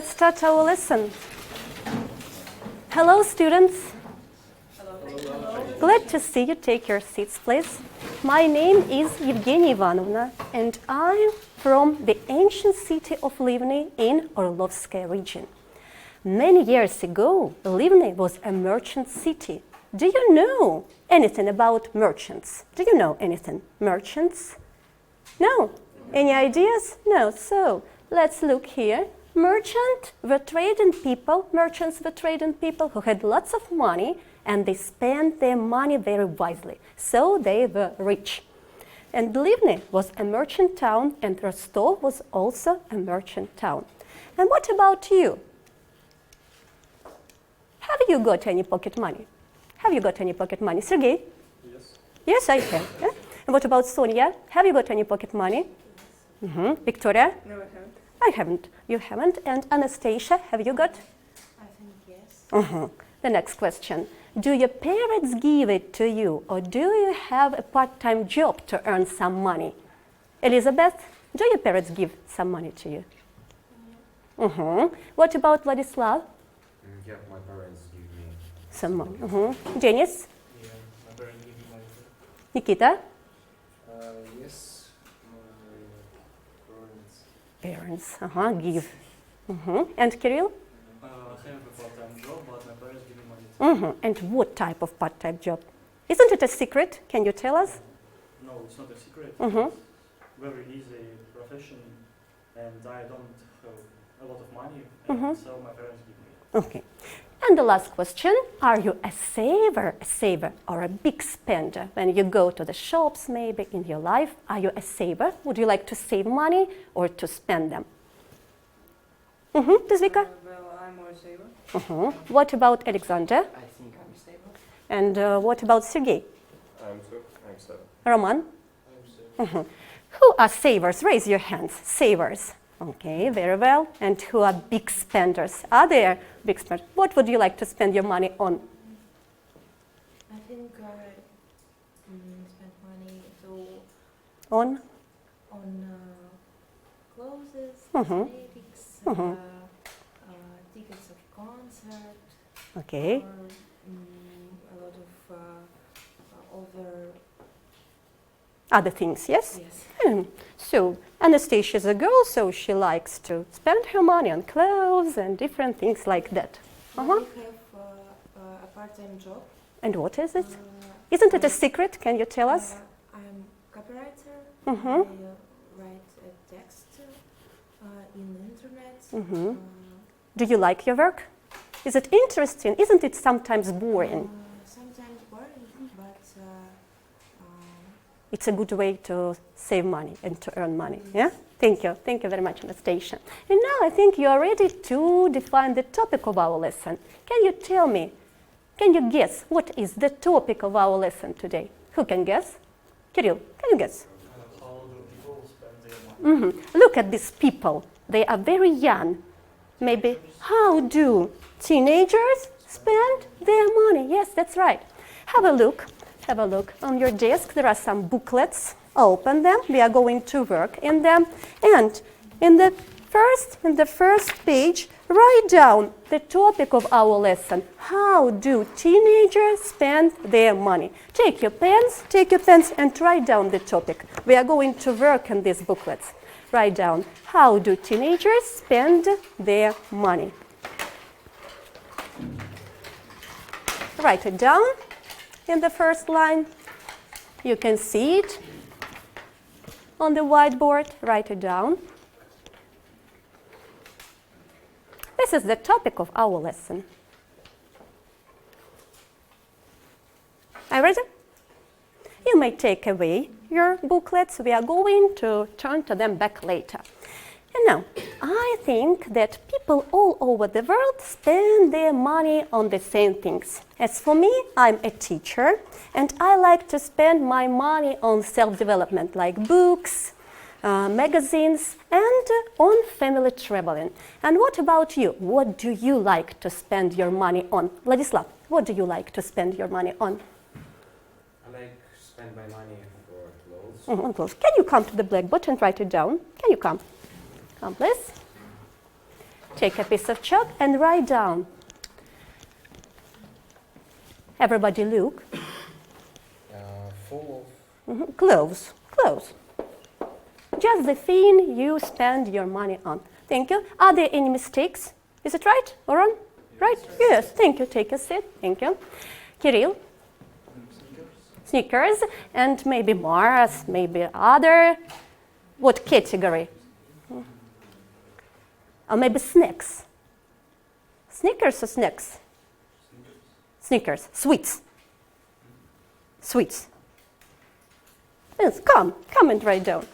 let's start our lesson. Hello, students. Hello. Glad to see you. Take your seats, please. My name is Evgenia Ivanovna, and I'm from the ancient city of Livny in Orlovskaya region. Many years ago, Livny was a merchant city. Do you know anything about merchants? Do you know anything? Merchants? No? Any ideas? No. So, let's look here. Merchants were trading people who had lots of money, and they spent their money very wisely. So they were rich. And Livny was a merchant town, and Rostov was also a merchant town. And what about you? Have you got any pocket money? Have you got any pocket money? Sergey? Yes. Yes, I have. Yeah? And what about Sonia? Have you got any pocket money? Yes. Victoria? No, I haven't. I haven't. You haven't. And Anastasia, have you got? I think yes. The next question. Do your parents give it to you, or do you have a part-time job to earn some money? Elizabeth, do your parents give some money to you? What about Vladislav? Yeah, my parents give me Some money. Denis? Yeah, my parents give me money. Nikita? yes, my parents. Parents, give. And Kirill? I have a part-time job, but my parents give me money. And what type of part-time job? Isn't it a secret? Can you tell us? No, it's not a secret. It's very easy profession, and I don't have a lot of money, and so my parents give me. Okay. And the last question, are you a saver or a big spender? When you go to the shops, maybe in your life, are you a saver? Would you like to save money or to spend them? Zvika? Well, I'm more saver. What about Alexander? I think I'm a saver. And what about Sergey? I'm saver. Roman? I'm safe. Who are savers? Raise your hands. Savers. Okay, very well. And who are big spenders? Are there big spenders? What would you like to spend your money on? I think I spend money On? clothes, cosmetics, tickets of concert, Okay. or a lot of Other things, yes? yes. So Anastasia is a girl, so she likes to spend her money on clothes and different things like that. I have a part-time job. And what is it? Isn't it a secret? Can you tell us? I'm copywriter. Mhm. I write a text in the internet. Do you like your work? Is it interesting? Isn't it sometimes boring? Sometimes boring, but It's a good way to save money and to earn money. Yeah? Thank you. Thank you very much, Anastasia. And now I think you are ready to define the topic of our lesson. Can you tell me, can you guess what is the topic of our lesson today? Who can guess? Kirill, can you guess? How do people spend their money? Look at these people. They are very young. Maybe, how do teenagers spend their money? Yes, that's right. Have a look. Have a look. On your desk, there are some booklets. Open them. We are going to work in them. And in the first page, write down the topic of our lesson. How do teenagers spend their money? Take your pens and write down the topic. We are going to work in these booklets. Write down, how do teenagers spend their money? Write it down in the first line. You can see it on the whiteboard. Write it down. This is the topic of our lesson. Are you ready? You may take away your booklets. We are going to turn to them back later. And now, I think that people all over the world spend their money on the same things. As for me, I'm a teacher, and I like to spend my money on self-development, like books, magazines, and on family traveling. And what about you? What do you like to spend your money on? Vladislav, what do you like to spend your money on? I like to spend my money for clothes. On clothes. Can you come to the blackboard and write it down? Can you come? Come, please. Take a piece of chalk and write down. Everybody look. Full Clothes. Clothes. Just the thing you spend your money on. Thank you. Are there any mistakes? Is it right or wrong? Right? Yes. Thank you. Take a seat. Thank you. Kirill? Sneakers. And maybe Mars, maybe other. What category? Or maybe snacks. Sneakers or snacks? Sneakers. Sweets. Sweets. Yes, come and write down.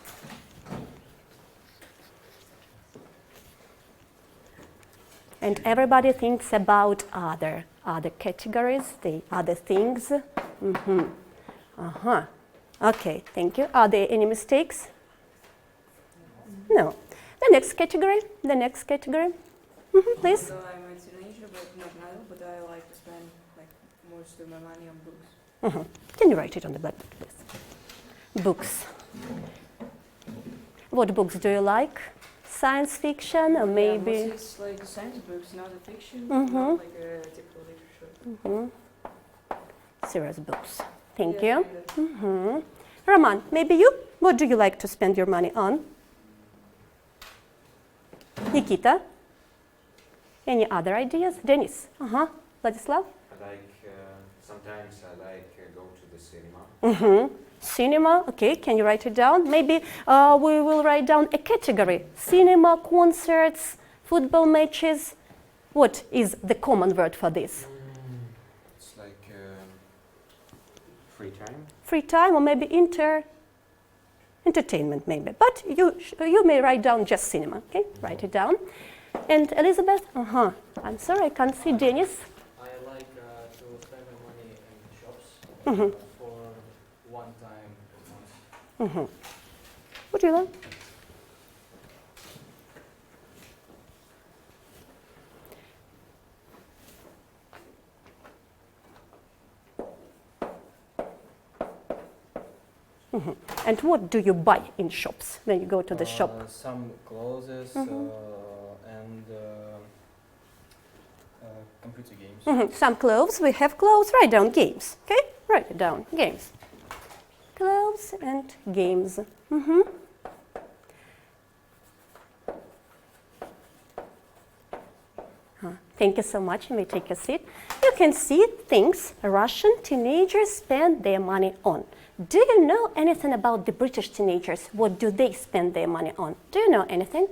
And everybody thinks about other categories, the other things. Okay, thank you. Are there any mistakes? No. The next category. Please. So I'm a teenager, but not now, but I like to spend like most of my money on books. Can you write it on the blackboard, please? Books. What books do you like? Science fiction or maybe? Yeah, it's like science books, not a fiction, not like a typical literature. Serious books. Thank Yeah, you. kinda. Roman, maybe you? What do you like to spend your money on? Nikita? Any other ideas? Denis? Vladislav? Sometimes I like go to the cinema. Cinema, okay, can you write it down? Maybe we will write down a category. Cinema, concerts, football matches. What is the common word for this? It's like free time. Free time or maybe entertainment maybe. But you may write down just cinema, okay? Write it down. And Elizabeth? I'm sorry, I can't see Denis. I like to spend my money in shops for one time a month. What do you like? And what do you buy in shops when you go to the shop? Some clothes and computer games. Some clothes, we have clothes, write down games, okay? Write it down, games. Clothes and games. Thank you so much. You may take a seat. You can see things Russian teenagers spend their money on. Do you know anything about the British teenagers? What do they spend their money on? Do you know anything?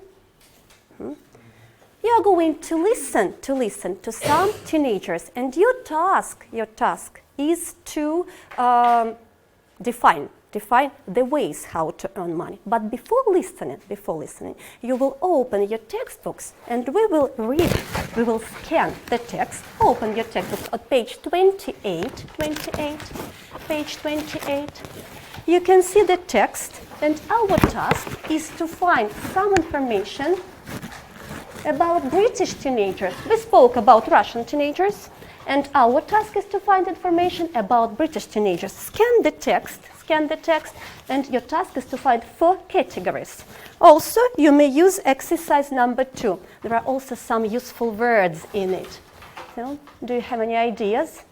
You are going to listen to some teenagers, and your task is to define the ways how to earn money. But before listening, you will open your textbooks and we will read, we will scan the text. Open your textbooks at page 28, page 28. You can see the text, and our task is to find some information about British teenagers. We spoke about Russian teenagers, and our task is to find information about British teenagers. Scan the text, and your task is to find 4 categories. Also, you may use exercise number 2. There are also some useful words in it. So, do you have any ideas?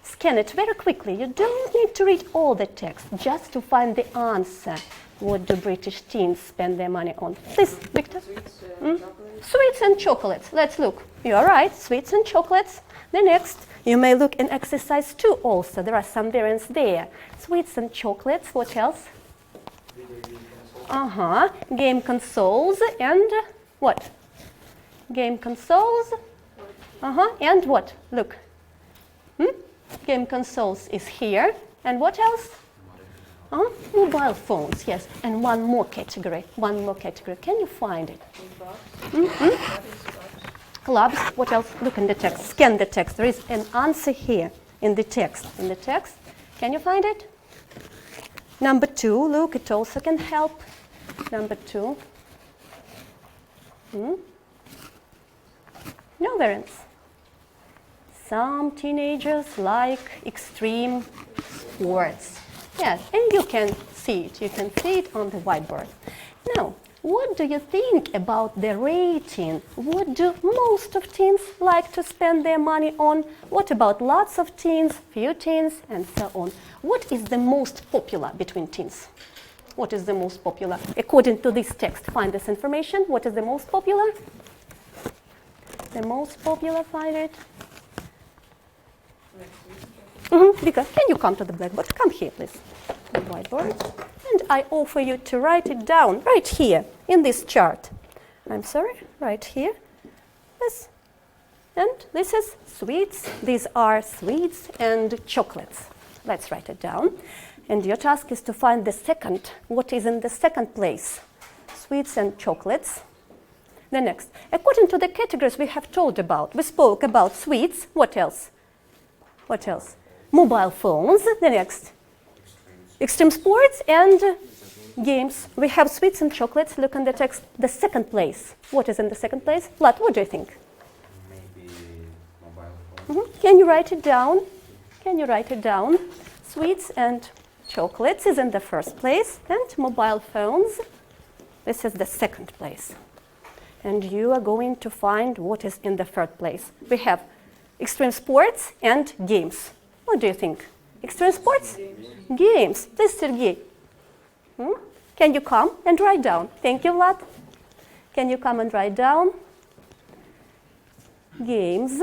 Scan it very quickly. You don't need to read all the text, just to find the answer. What do British teens spend their money on? Please, Victor. Sweets and chocolates. Sweets and chocolates. Let's look. You're right, sweets and chocolates. The next, you may look in exercise 2 also. There are some variants there. Sweets and chocolates. What else? Game consoles and what? Game consoles. And what? Look. Game consoles is here. And what else? Mobile phones, yes. And one more category. Can you find it? Clubs. What else? Look in the text. Scan the text. There is an answer here in the text. Can you find it? Number 2. Look, it also can help. Number 2. No variants. Some teenagers like extreme sports. Yes, and you can see it. You can see it on the whiteboard. Now, What do you think about the rating? What do most of teens like to spend their money on? What about lots of teens, few teens, and so on? What is the most popular between teens? What is the most popular? According to this text, find this information. What is the most popular? The most popular, find it. Vika, can you come to the blackboard? Come here, please. The whiteboard. And I offer you to write it down right here in this chart. I'm sorry, right here. This. And this is sweets. These are sweets and chocolates. Let's write it down. And your task is to find the second, what is in the second place. Sweets and chocolates. The next. According to the categories we have told about, we spoke about sweets. What else? What else? Mobile phones. The next. Extreme sports and games. We have sweets and chocolates. Look in the text. The second place. What is in the second place? Vlad, what do you think? Maybe mobile phone. Can you write it down? Can you write it down? Sweets and chocolates is in the first place, and mobile phones, this is the second place. And you are going to find what is in the third place. We have extreme sports and games. What do you think? Extreme sports? Games. This is Sergey. Can you come and write down? Thank you, Vlad. Can you come and write down? Games.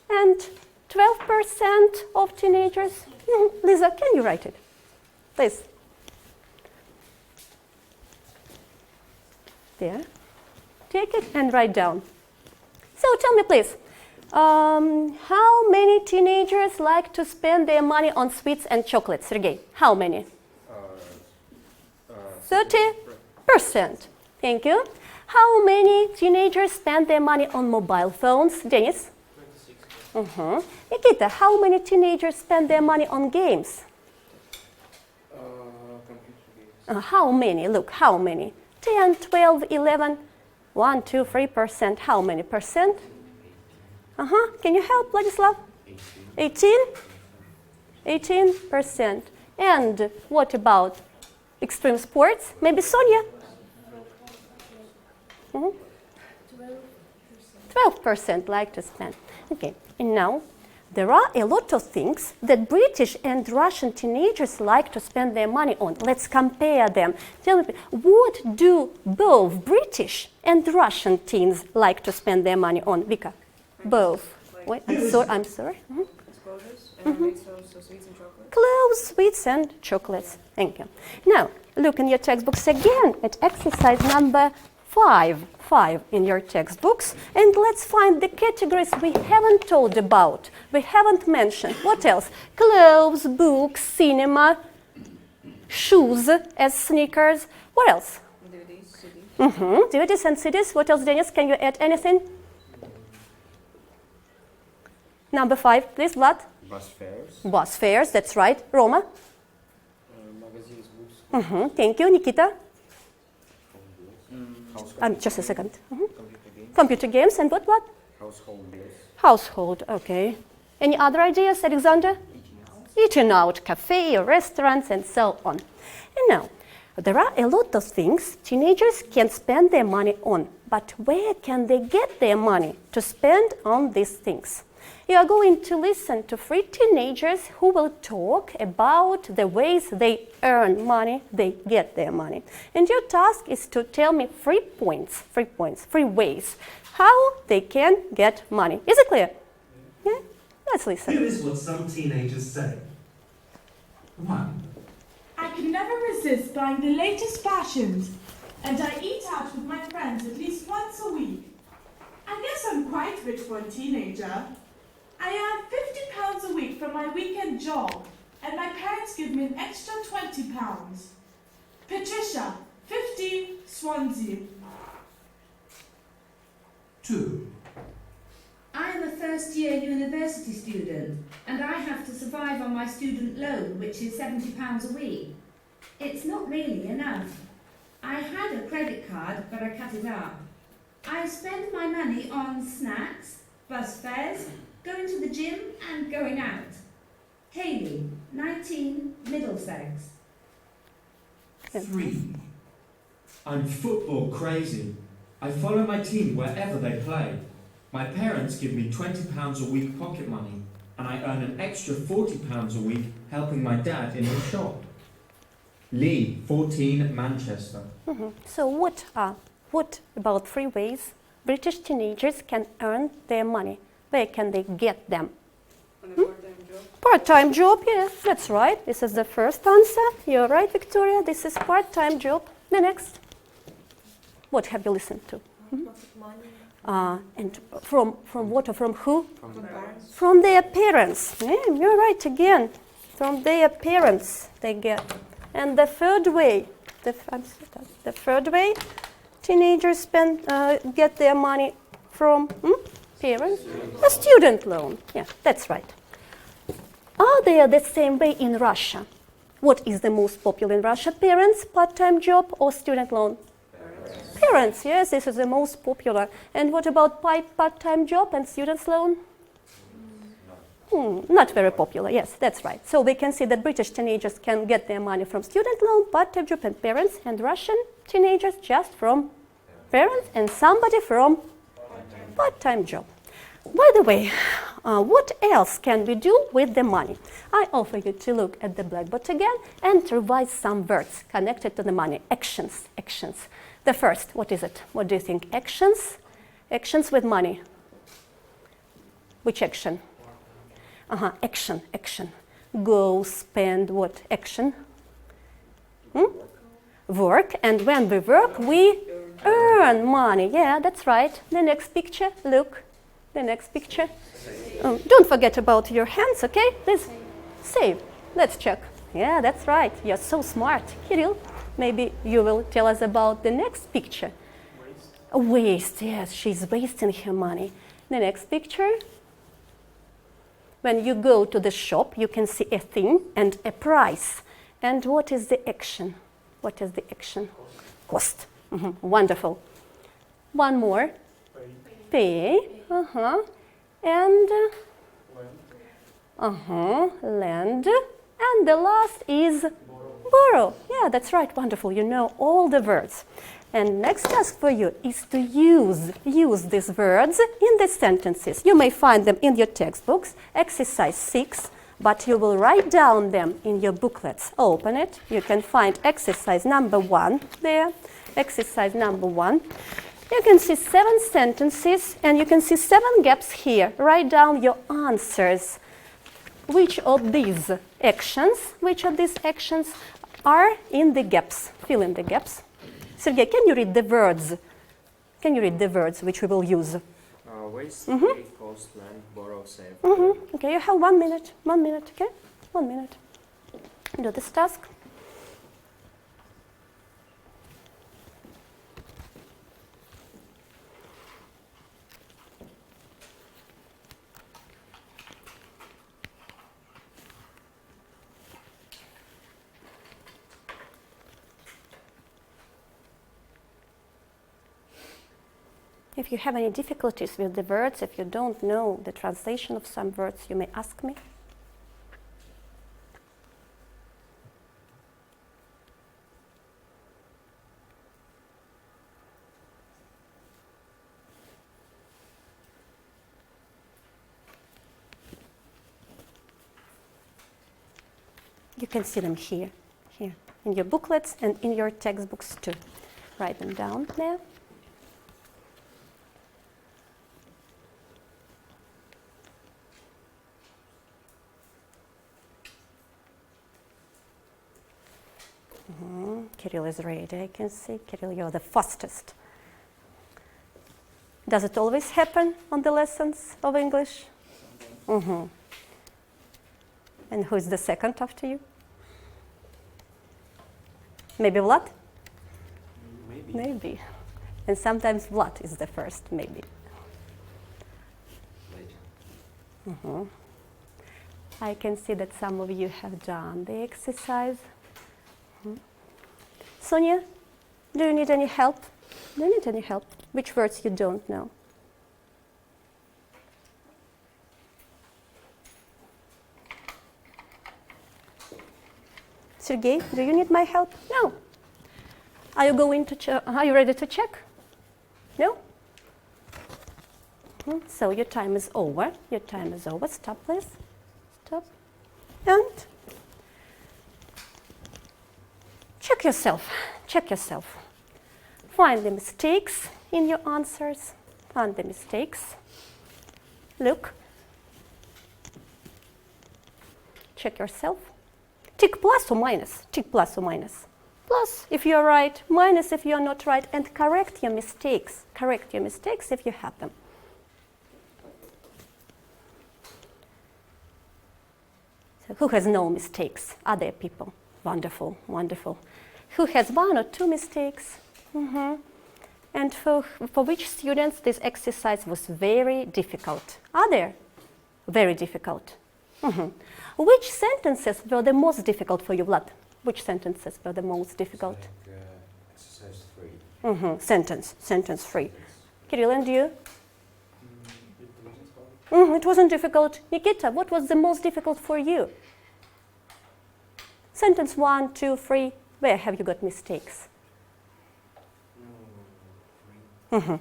And 12% of teenagers. Lisa, can you write it? Please. There. Take it and write down. So tell me, please, how many teenagers like to spend their money on sweets and chocolates? Sergey, how many? 30%. Thank you. How many teenagers spend their money on mobile phones? Denis? 26%. Nikita, how many teenagers spend their money on games? Computer games. How many? Look, how many? 10, 12, 11, 1, 2, 3%. How many percent? Can you help, Vladislav? 18? 18%. And what about extreme sports? Maybe Sonia? 12% like to spend. Okay, and now there are a lot of things that British and Russian teenagers like to spend their money on. Let's compare them. Tell me, what do both British and Russian teens like to spend their money on? Vika? Both. Wait, I'm sorry. Exposures and rates so sweets and chocolates. Clothes, sweets, and chocolates. Thank you. Now, look in your textbooks again at exercise number 5 in your textbooks, and let's find the categories we haven't told about, we haven't mentioned. What else? Clothes, books, cinema, shoes as sneakers. What else? DVDs, CDs. DVDs and CDs. What else, Denis? Can you add anything? Number 5, please, Vlad. Bus fares. Bus fares, that's right. Roma? Magazines, books. Thank you. Nikita? Household. Just a second. Computer games. Computer games and what? Household bills. Household, okay. Any other ideas, Alexander? Eating out, cafe, restaurants, and so on. And now, there are a lot of things teenagers can spend their money on, but where can they get their money to spend on these things? You are going to listen to 3 teenagers who will talk about the ways they earn money, they get their money. And your task is to tell me 3 ways how they can get money. Is it clear? Yeah? Let's listen. Here is what some teenagers say. 1. I can never resist buying the latest fashions, and I eat out with my friends at least once a week. I guess I'm quite rich for a teenager. I earn £50 a week from my weekend job, and my parents give me an extra £20. Patricia, 15, Swansea. 2. I am a first-year university student, and I have to survive on my student loan, which is £70 a week. It's not really enough. I had a credit card, but I cut it off. I spend my money on snacks, bus fares, going to the gym and going out. Hayley, 19, Middlesex. 3. I'm football crazy. I follow my team wherever they play. My parents give me £20 a week pocket money, and I earn an extra £40 a week helping my dad in his shop. Lee, 14, Manchester. So what about 3 ways British teenagers can earn their money? Where can they get them? On a part-time job. Part-time job, yeah, that's right. This is the first answer. You're right, Victoria. This is part-time job. The next. What have you listened to? Pocket money. And from what or from who? From parents. From their parents. Yeah, you're right again. From their parents they get. And the third way, the third way, teenagers get their money from parents. A student loan. Yeah, that's right. Are they the same way in Russia? What is the most popular in Russia? Parents, part-time job, or student loan? Parents, yes, this is the most popular. And what about part-time job and student loan? Not very popular, yes, that's right. So we can see that British teenagers can get their money from student loan, part-time job and parents, and Russian teenagers just from parents and somebody from part-time job. By the way, what else can we do with the money? I offer you to look at the blackboard again and to revise some words connected to the money. Actions, actions. The first, what is it? What do you think? Actions? Actions with money. Which action? Action, action. Go, spend, what? Action? Work. And when we work, we earn money. Yeah, that's right. The next picture, look. The next picture. Don't forget about your hands, okay? Please save. Let's check. Yeah, that's right. You're so smart. Kirill, maybe you will tell us about the next picture. Waste, yes, she's wasting her money. The next picture. When you go to the shop, you can see a thing and a price. And what is the action? What is the action? Cost. Wonderful. One more. Pay. And lend. And the last is borrow. Yeah, that's right. Wonderful. You know all the words. And next task for you is to use these words in the sentences. You may find them in your textbooks, exercise 6, but you will write down them in your booklets. Open it. You can find exercise number 1 there. Exercise number 1. You can see 7 sentences and you can see 7 gaps here. Write down your answers. Which of these actions are in the gaps? Fill in the gaps. Sergey, can you read the words? Can you read the words which we will use? Waste, pay, cost, lend, borrow, save. Okay, you have 1 minute. 1 minute, okay? 1 minute. Do this task. If you have any difficulties with the words, if you don't know the translation of some words, you may ask me. You can see them here, in your booklets and in your textbooks too. Write them down there. Kirill is ready, I can see. Kirill, you're the fastest. Does it always happen on the lessons of English? And who is the second after you? Maybe Vlad? Maybe. And sometimes Vlad is the first, maybe. I can see that some of you have done the exercise. Sonia, do you need any help? Do you need any help? Which words you don't know? Sergey, do you need my help? No. Are you going to? Are you ready to check? No. So your time is over. Your time is over. Stop, please. Stop. And check yourself. Check yourself. Find the mistakes in your answers. Find the mistakes. Look. Check yourself. Tick plus or minus. Tick plus or minus. Plus if you're right, minus if you're not right, and correct your mistakes. Correct your mistakes if you have them. So who has no mistakes? Other people. Wonderful, wonderful. Who has 1 or 2 mistakes? And for which students this exercise was very difficult? Are there? Very difficult. Which sentences were the most difficult for you, Vlad? Which sentences were the most difficult? Like, exercise 3. Sentence 3. Kirill, and you? It wasn't hard. It wasn't difficult. Nikita, what was the most difficult for you? Sentence 1, 2, 3. Where have you got mistakes?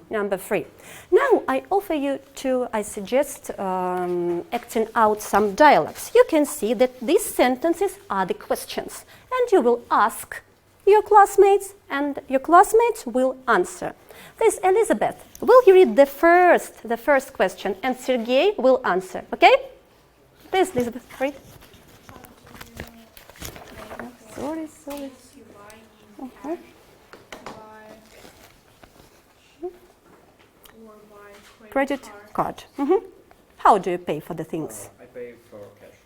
Number 3. Now I offer you to, I suggest acting out some dialogues. You can see that these sentences are the questions, and you will ask your classmates, and your classmates will answer. Please, Elizabeth, will you read the first question, and Sergey will answer, okay? Please, Elizabeth, read. Sorry. Credit card. How do you pay for the things? I pay for cash.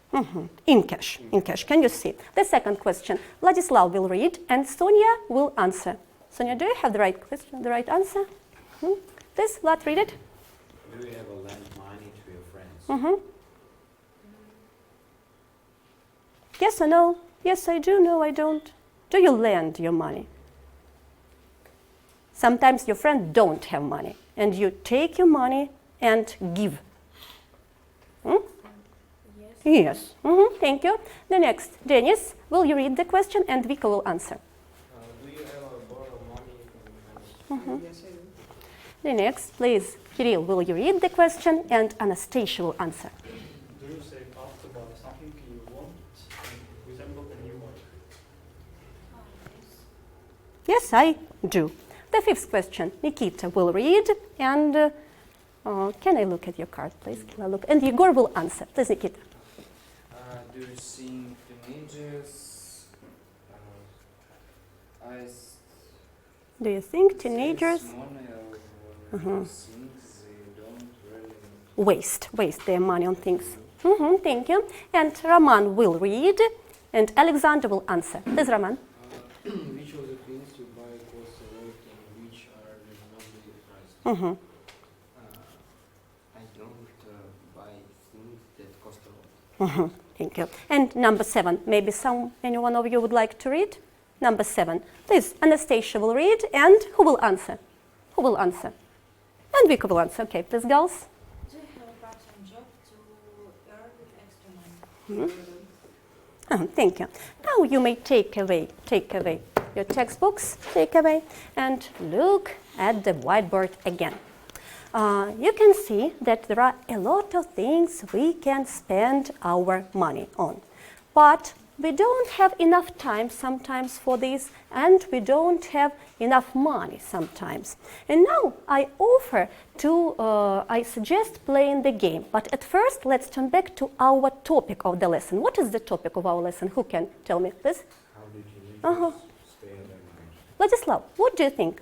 In cash. In cash. Can you see? The second question. Vladislav will read and Sonia will answer. Sonia, do you have the right question, the right answer? Please, Vlad, read it. Do you ever lend money to your friends? Yes or no? Yes, I do. No, I don't. Do you lend your money? Sometimes your friend don't have money, and you take your money and give. Yes. Thank you. The next, Denis, will you read the question and Vika will answer? Do you ever borrow money from friends? Yes, I do. The next, please, Kirill, will you read the question and Anastasia will answer? Do you save up to buy something you want and resemble a new one? Yes, I do. The fifth question, Nikita will read and can I look at your card, please? Can I look? And Igor will answer. Please, Nikita. Do you think teenagers Do you think teenagers save money or things they don't really waste their money on things? Thank you. And Roman will read and Alexander will answer. Please, Roman. Which of the things you buy cost a lot and which are reasonably priced? I don't buy things that cost a lot. Thank you. And number 7, maybe any one of you would like to read? Number 7. Please, Anastasia will read and who will answer? Who will answer? And Vika will answer. Okay, please, girls. Do you have a part-time job to earn extra money? Thank you. Now you may take away your textbooks, and look at the whiteboard again. You can see that there are a lot of things we can spend our money on. But we don't have enough time sometimes for this, and we don't have enough money sometimes. And now I suggest playing the game. But at first, let's turn back to our topic of the lesson. What is the topic of our lesson? Who can tell me this? How do teenagers spend their money? Vladislav, what do you think?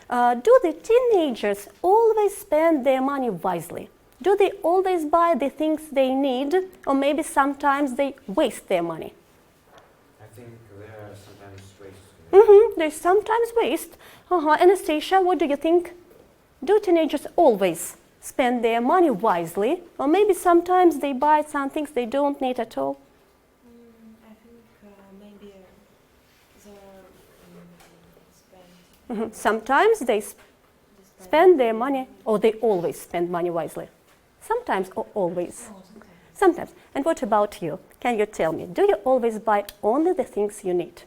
Do the teenagers always spend their money wisely? Do they always buy the things they need, or maybe sometimes they waste their money? I think there are sometimes waste. They sometimes waste. Anastasia, what do you think? Do teenagers always spend their money wisely, or maybe sometimes they buy some things they don't need at all? I think maybe they spend. Sometimes they spend their money, or they always spend money wisely. Sometimes or always? Sometimes. And what about you? Can you tell me, do you always buy only the things you need?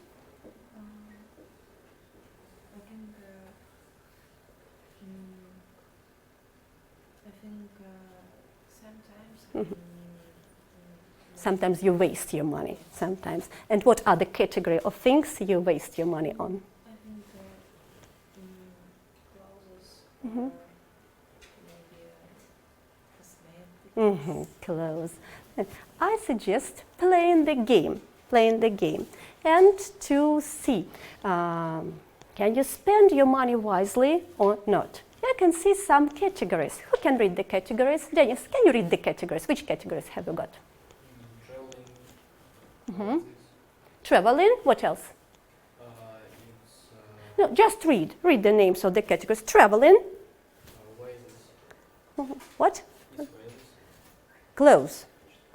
Sometimes. Sometimes you waste your money, sometimes. And what are the category of things you waste your money on? I think clothes. Mhm. Maybe cosmetics. Clothes. And I suggest playing the game, and to see, can you spend your money wisely or not? I can see some categories. Who can read the categories? Dennis, can you read the categories? Which categories have you got? Traveling. Traveling, what else? It's No, just read the names of the categories. Traveling, ways. what? It's ways. Clothes.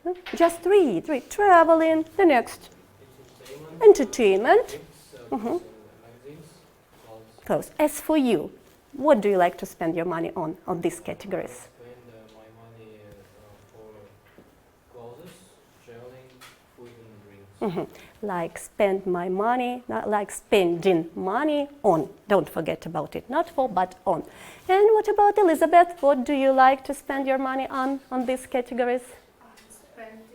No, just read. Traveling, the next. Entertainment. Gifts, Mhm. magazines. Clothes. As for you, what do you like to spend your money on these categories? Spend my money for clothes, traveling, food and drinks. Like spend my money, not like spending money on. Don't forget about it. Not for, but on. And what about Elizabeth? What do you like to spend your money on these categories? Spending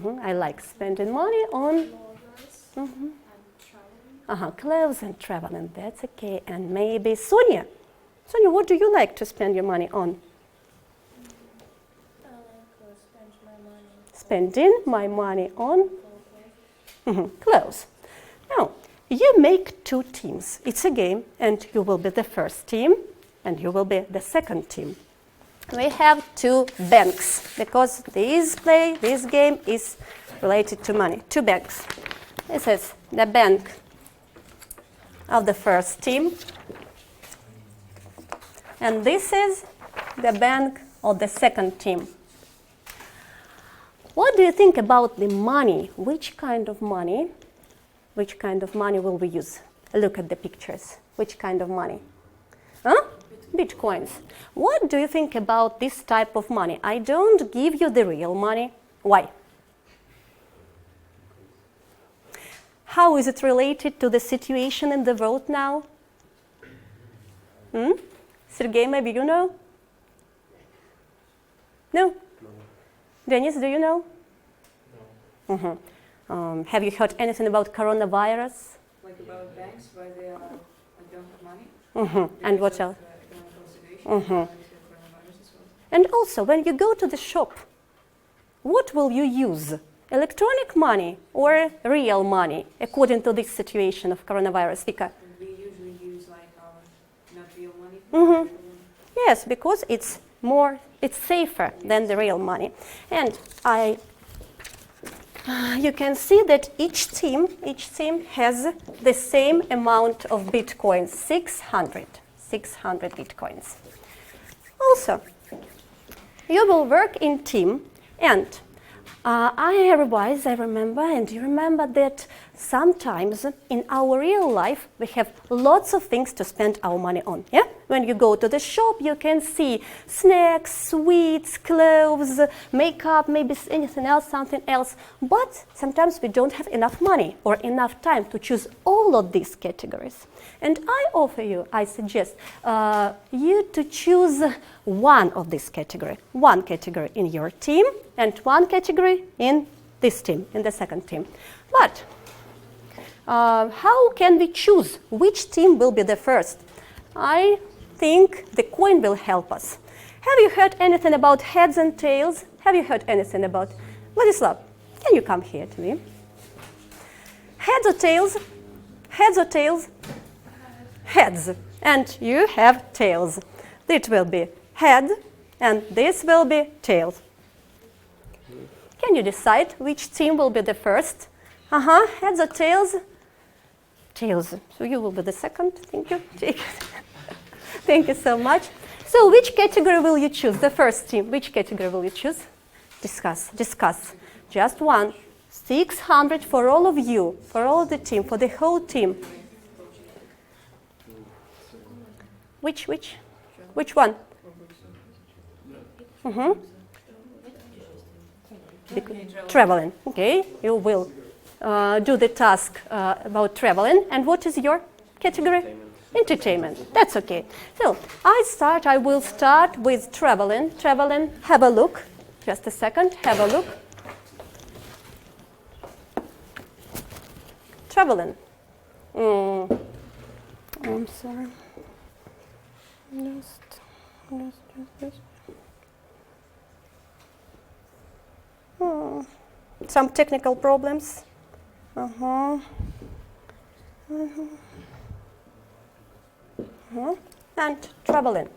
money I like spending money on clothes and traveling. clothes and traveling. That's okay. And maybe Sonia. Sonia, what do you like to spend your money on? I like to spend my money Spending my money on clothes. clothes. Now, you make two teams. It's a game, and you will be the first team, and you will be the second team. We have two banks, because this game is related to money. Two banks. This is the bank of the first team, and this is the bank of the second team. What do you think about the money? Which kind of money will we use? Look at the pictures. Which kind of money? Huh? Bitcoins. What do you think about this type of money? I don't give you the real money. Why? How is it related to the situation in the world now? Sergey, maybe you know? No? Dennis, do you know? No. Have you heard anything about coronavirus? Like about banks where they are like don't have money. And what because else? of the economical situation. Like the coronavirus as well. And also, when you go to the shop, what will you use? Electronic money or real money, according to this situation of coronavirus, Vika? And we usually use like our not real money. Mhm. Yes, because it's safer than the real money. And you can see that each team has the same amount of bitcoins, 600 bitcoins. Also, you will work in team, and I remember that sometimes in our real life we have lots of things to spend our money on. Yeah? When you go to the shop, you can see snacks, sweets, clothes, makeup, maybe anything else, something else. But sometimes we don't have enough money or enough time to choose all of these categories. And I suggest you to choose one of this category. One category in your team and one category in this team, in the second team. But how can we choose which team will be the first? I think the coin will help us. Have you heard anything about heads and tails? Have you heard anything about... Vladislav, can you come here to me? Heads or tails? Heads or tails? Heads. And you have tails. It will be head and this will be tails. Can you decide which team will be the first? Heads or tails? Tails. So you will be the second. Thank you. Thank you so much. So which category will you choose? The first team. Which category will you choose? Discuss. Just one. 600 for all of you, for all the team, for the whole team. Which one? Traveling. Okay, you will do the task about traveling. And what is your category? Entertainment. That's okay. So I will start with traveling. Traveling. Have a look. Just a second. Have a look. Traveling. I'm sorry. Just. Some technical problems. And traveling.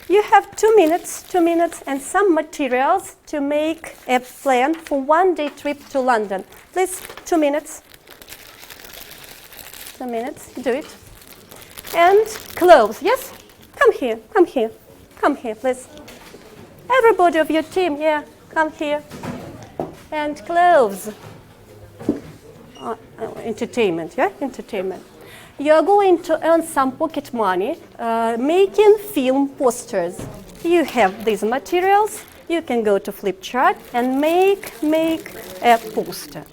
You have 2 minutes and some materials to make a plan for 1-day trip to London. Please, 2 minutes. 2 minutes, do it. And clothes, yes? Come here, please. Everybody of your team, yeah, come here. And clothes. Entertainment, yeah, entertainment. You're going to earn some pocket money making film posters. You have these materials. You can go to Flipchart and make a poster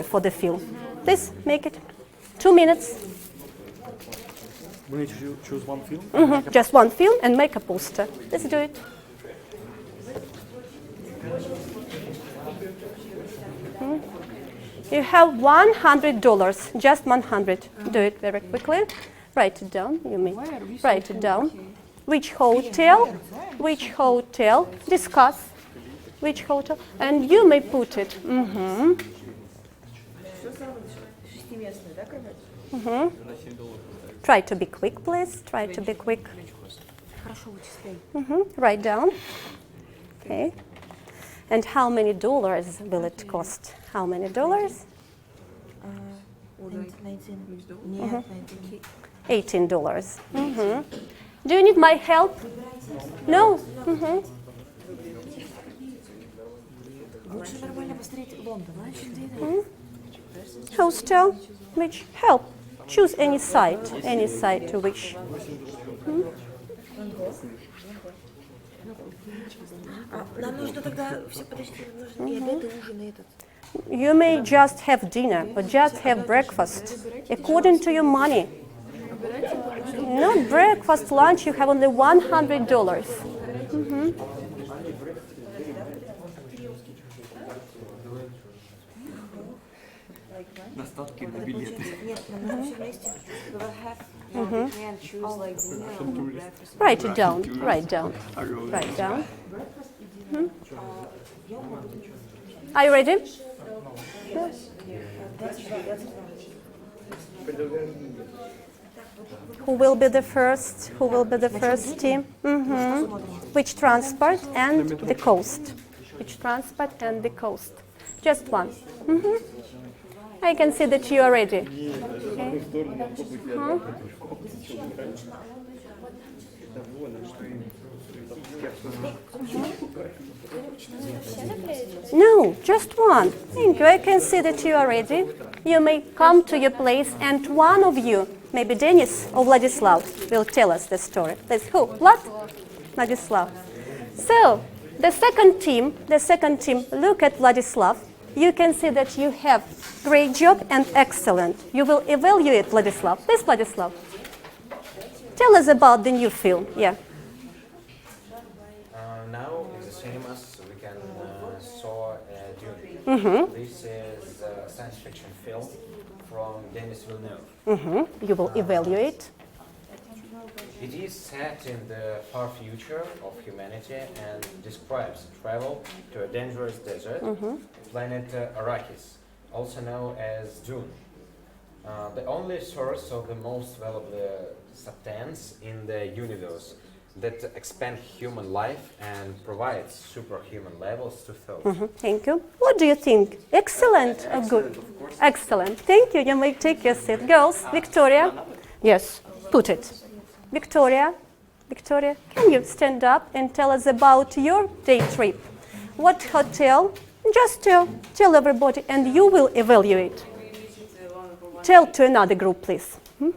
for the film. Please make it. 2 minutes. We need to choose one film? Just one film and make a poster. Let's do it. You have $100, just 100. Do it very quickly. Write it down. You may write it down. Which hotel? Discuss. Which hotel? And you may put it. Try to be quick, please. Try to be quick. Write down. Okay. And how many dollars will it cost? How many dollars? $18. Do you need my help? No? Hostel? Which? Help. Choose any site to which. You may just have dinner or just have breakfast according to your money. Not breakfast, lunch, you have only $100. Write it down. Write down. Are you ready? Who will be the first? Who will be the first team? Which transport and the coast? Which transport and the coast? Just one. I can see that you are ready. Okay. No, just one. Thank you. I can see that you are ready. You may come to your place and one of you, maybe Denis or Vladislav, will tell us the story. Let's who? Vlad? Vladislav. So, the second team, look at Vladislav. You can see that you have great job and excellent. You will evaluate Vladislav. Please, Vladislav. Tell us about the new film. Yeah. Now it's the same as we can saw Dune. This is a science fiction film from Denis Villeneuve. You will evaluate. It is set in the far future of humanity and describes travel to a dangerous desert, planet Arrakis, also known as Dune. The only source of the most valuable substance in the universe that expand human life and provides superhuman levels to thought. Thank you. What do you think? Excellent. Good. Excellent. Thank you. You may take your seat. Girls, Victoria. Yes, put it. Victoria, can you stand up and tell us about your day trip? What hotel? Just tell everybody and you will evaluate. Tell to another group, please. We are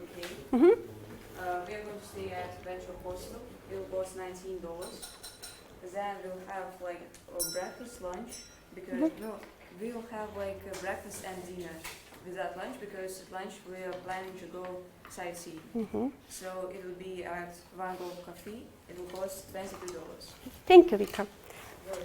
going to stay at $19. Then we'll have like breakfast, lunch, because we will have like breakfast and dinner without lunch, because at lunch we are planning to go sightseeing. So it will be at Van Gogh Cafe. It will cost $22. Thank you, Vika.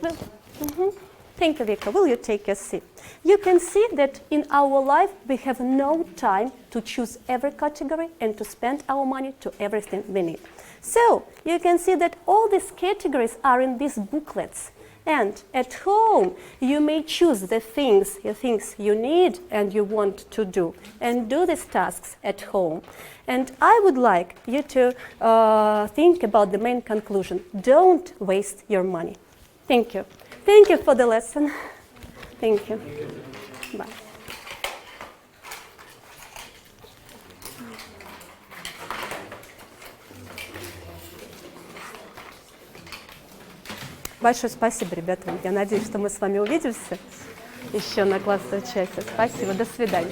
Well, Thank you, Vika. Will you take a seat? You can see that in our life we have no time to choose every category and to spend our money to everything we need. So you can see that all these categories are in these booklets. And at home, you may choose the things you need and you want to do, and do these tasks at home. And I would like you to think about the main conclusion. Don't waste your money. Thank you. Thank you for the lesson. Thank you. Bye. Большое спасибо, ребята. Я надеюсь, что мы с вами увидимся еще на классной части. Спасибо. До свидания.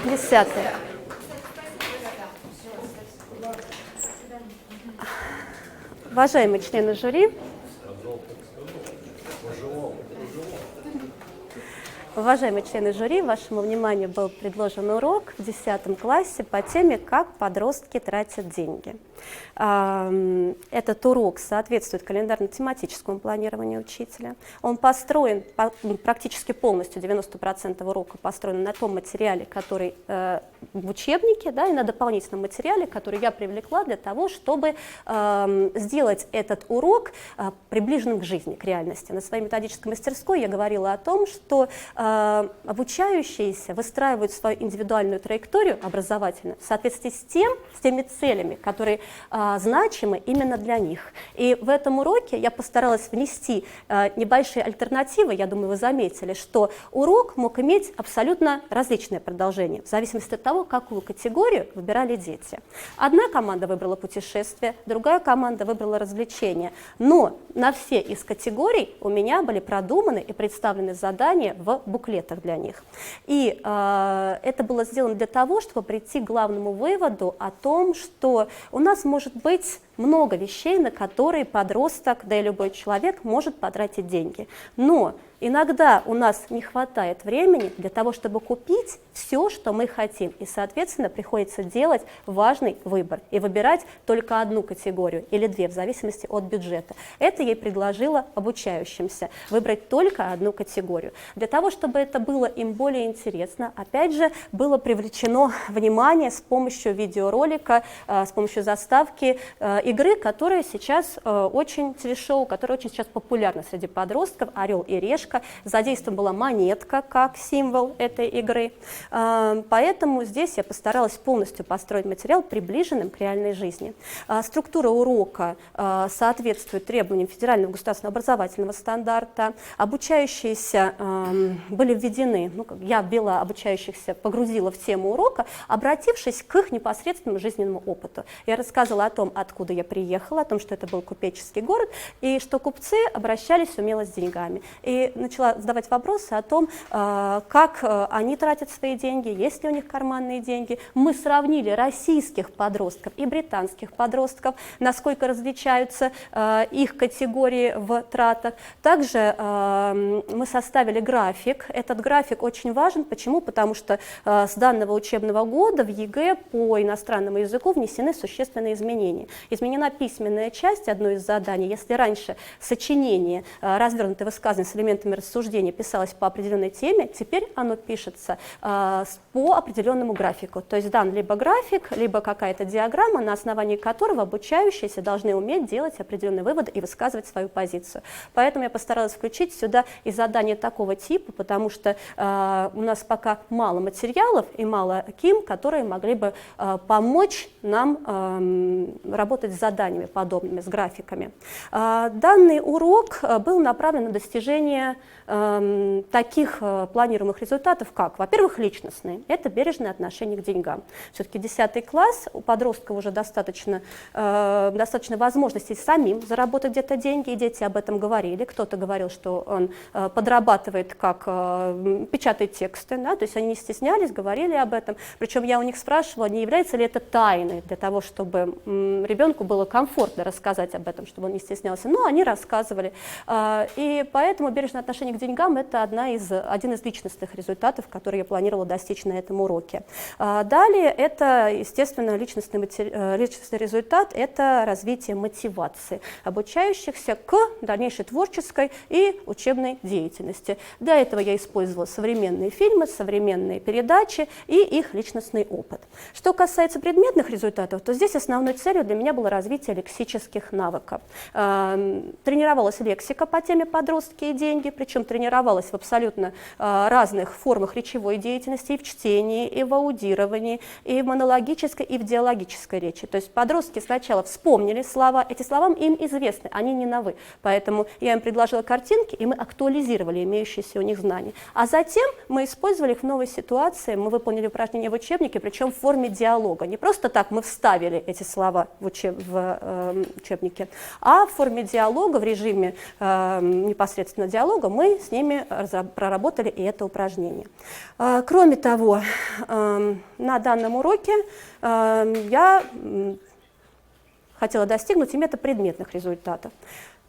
Десятое. Уважаемые члены жюри, вашему вниманию был предложен урок в 10 классе по теме «Как подростки тратят деньги». Этот урок соответствует календарно-тематическому планированию учителя. Он построен практически полностью, 90% урока построен на том материале, который в учебнике, да, и на дополнительном материале, который я привлекла для того, чтобы сделать этот урок приближенным к жизни, к реальности. На своей методической мастерской я говорила о том, что обучающиеся выстраивают свою индивидуальную траекторию образовательную в соответствии с теми целями, которые значимы именно для них. И в этом уроке я постаралась внести небольшие альтернативы. Я думаю, вы заметили, что урок мог иметь абсолютно различное продолжение, в зависимости от того, какую категорию выбирали дети. Одна команда выбрала путешествие, другая команда выбрала развлечения. Но на все из категорий у меня были продуманы и представлены задания в буклетах для них. И это было сделано для того, чтобы прийти к главному выводу о том, что у нас может быть много вещей, на которые подросток, да и любой человек может потратить деньги. Но иногда у нас не хватает времени для того, чтобы купить все, что мы хотим. И, соответственно, приходится делать важный выбор и выбирать только одну категорию или две, в зависимости от бюджета. Это я и предложила обучающимся, выбрать только одну категорию. Для того, чтобы это было им более интересно, опять же, было привлечено внимание с помощью видеоролика, с помощью заставки игры, которая сейчас очень телешоу, которая очень сейчас популярна среди подростков, «Орел и решка». Задействована была монетка как символ этой игры. Поэтому здесь я постаралась полностью построить материал, приближенным к реальной жизни. Структура урока соответствует требованиям федерального государственного образовательного стандарта. Обучающиеся были введены, я ввела обучающихся, погрузила в тему урока, обратившись к их непосредственному жизненному опыту. Я рассказывала о том, откуда я приехала, о том, что это был купеческий город, и что купцы обращались умело с деньгами. И начала задавать вопросы о том, как они тратят свои деньги, есть ли у них карманные деньги. Мы сравнили российских подростков и британских подростков, насколько различаются их категории в тратах. Также мы составили график. Этот график очень важен. Почему? Потому что с данного учебного года в ЕГЭ по иностранному языку внесены существенные изменения. Изменена письменная часть, одно из заданий. Если раньше сочинение, развернутое высказывание с элементами рассуждения писалось по определенной теме, теперь оно пишется по определенному графику. То есть дан либо график, либо какая-то диаграмма, на основании которого обучающиеся должны уметь делать определенные выводы и высказывать свою позицию. Поэтому я постаралась включить сюда и задания такого типа, потому что у нас пока мало материалов и мало ким, которые могли бы помочь нам работать с заданиями подобными, с графиками. Данный урок был направлен на достижение таких планируемых результатов, как, во-первых, личностные. Это бережное отношение к деньгам. Все-таки 10 класс, у подростков уже достаточно возможностей самим заработать где-то деньги, и дети об этом говорили. Кто-то говорил, что он подрабатывает, как печатает тексты, да, то есть они не стеснялись, говорили об этом. Причем я у них спрашивала, не является ли это тайной для того, чтобы ребенку было комфортно рассказать об этом, чтобы он не стеснялся. Но они рассказывали. И поэтому бережное отношение к деньгам – это один из личностных результатов, которые я планировала достичь на этом уроке. Далее, это, естественно, личностный результат – это развитие мотивации обучающихся к дальнейшей творческой и учебной деятельности. Для этого я использовала современные фильмы, современные передачи и их личностный опыт. Что касается предметных результатов, то здесь основной целью для меня было развитие лексических навыков. Тренировалась лексика по теме «Подростки и деньги», причем тренировалась в абсолютно разных формах речевой деятельности, и в чтении, и в аудировании, и в монологической, и в диалогической речи. То есть подростки сначала вспомнили слова, эти слова им известны, они не новы. Поэтому я им предложила картинки, и мы актуализировали имеющиеся у них знания. А затем мы использовали их в новой ситуации, мы выполнили упражнения в учебнике, причем в форме диалога. Не просто так мы вставили эти слова в учебнике, а в форме диалога, в режиме непосредственно диалога, мы с ними проработали и это упражнение. Кроме того, на данном уроке я хотела достигнуть и метапредметных результатов.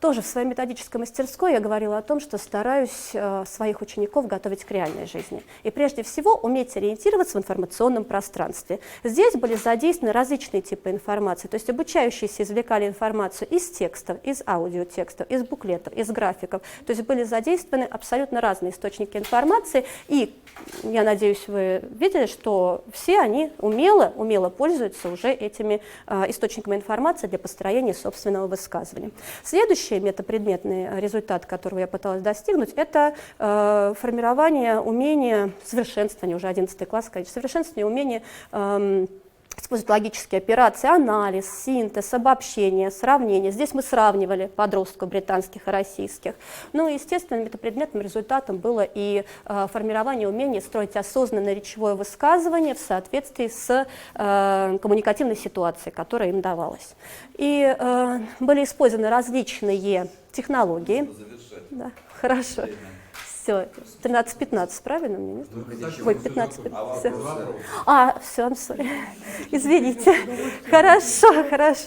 Тоже в своей методической мастерской я говорила о том, что стараюсь своих учеников готовить к реальной жизни. И прежде всего уметь ориентироваться в информационном пространстве. Здесь были задействованы различные типы информации. То есть обучающиеся извлекали информацию из текстов, из аудиотекстов, из буклетов, из графиков. То есть были задействованы абсолютно разные источники информации. И я надеюсь, вы видели, что все они умело пользуются уже этими источниками информации для построения собственного высказывания. Следующий метапредметный результат, которого я пыталась достигнуть, это формирование умения, совершенствование, уже 11 класс, конечно, совершенствование умения использовать логические операции, анализ, синтез, обобщение, сравнение. Здесь мы сравнивали подростков британских и российских. Ну и, естественно, метапредметным результатом было и формирование умения строить осознанное речевое высказывание в соответствии с коммуникативной ситуацией, которая им давалась. И были использованы различные технологии. Да, хорошо. Все, 13-15, правильно мне? Ой, 15-15. Все, I'm sorry. Извините. Хорошо,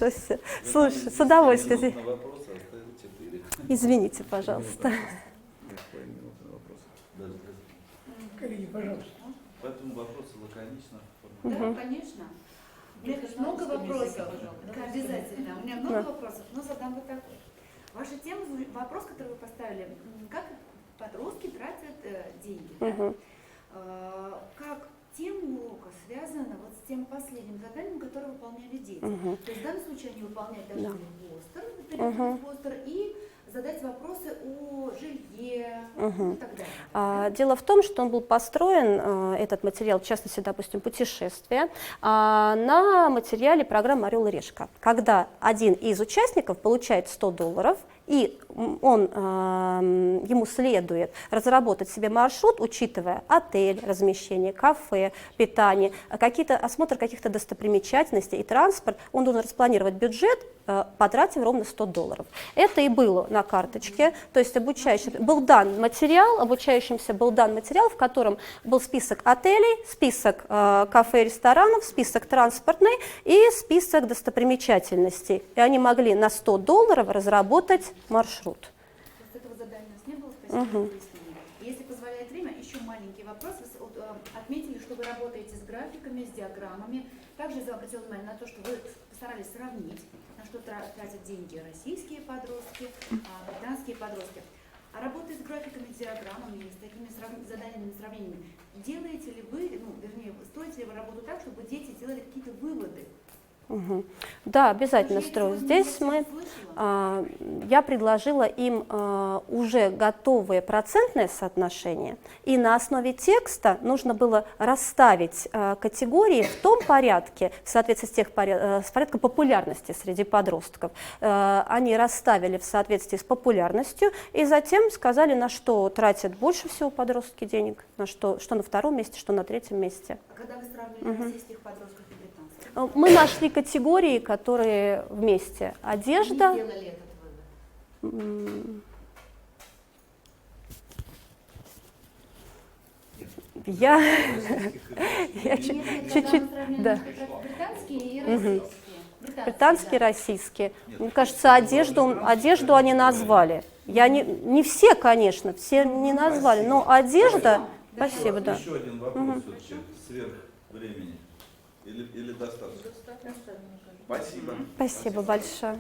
все. Слушай, с удовольствием. Извините, пожалуйста. Коллеги, пожалуйста. Поэтому вопросы лаконично. Да, конечно. У меня много вопросов. Обязательно. У меня много вопросов, но задам вот такой. Ваша тема, вопрос, который вы поставили, как подростки тратят деньги. Да? Как тема урока связана вот с тем последним заданием, которое выполняли дети. То есть в данном случае они выполняют даже постер, и задать вопросы о жилье и так далее. Дело в том, что он был построен, этот материал, в частности, допустим, путешествие, на материале программы «Орел и решка», когда один из участников получает $100, и ему следует разработать себе маршрут, учитывая отель, размещение, кафе, питание, осмотр каких-то достопримечательностей и транспорт. Он должен распланировать бюджет, потратив ровно $100. Это и было на карточке, то есть обучающимся был дан материал, в котором был список отелей, список кафе и ресторанов, список транспортный и список достопримечательностей. И они могли на $100 разработать маршрут. Просто этого задания у нас не было, спасибо за пояснение. Если позволяет время, еще маленький вопрос. Вы отметили, что вы работаете с графиками, с диаграммами. Также я обратила внимание на то, что вы постарались сравнить, на что тратят деньги российские подростки, британские подростки. А работая с графиками, диаграммами, с такими заданиями, сравнениями, делаете ли вы, строите ли вы работу так, чтобы дети делали какие-то выводы Мгм. Да, обязательно строю. Здесь я предложила им уже готовые процентные соотношения, и на основе текста нужно было расставить категории в том порядке, в соответствии с порядком популярности среди подростков. Они расставили в соответствии с популярностью и затем сказали, на что тратят больше всего подростки денег, на что на втором месте, что на третьем месте. А когда вы сравнивали российских подростков и британских? Мы нашли категории, которые вместе. Одежда. Они сделали этот вывод. Я Нет, чуть-чуть, да. британские и российские. Британские, российские. Мне кажется, одежду они назвали. Я не все, конечно, все не назвали, но одежда. Спасибо, да. Еще один вопрос все-таки сверх времени. Или достаточно? Спасибо. Спасибо большое.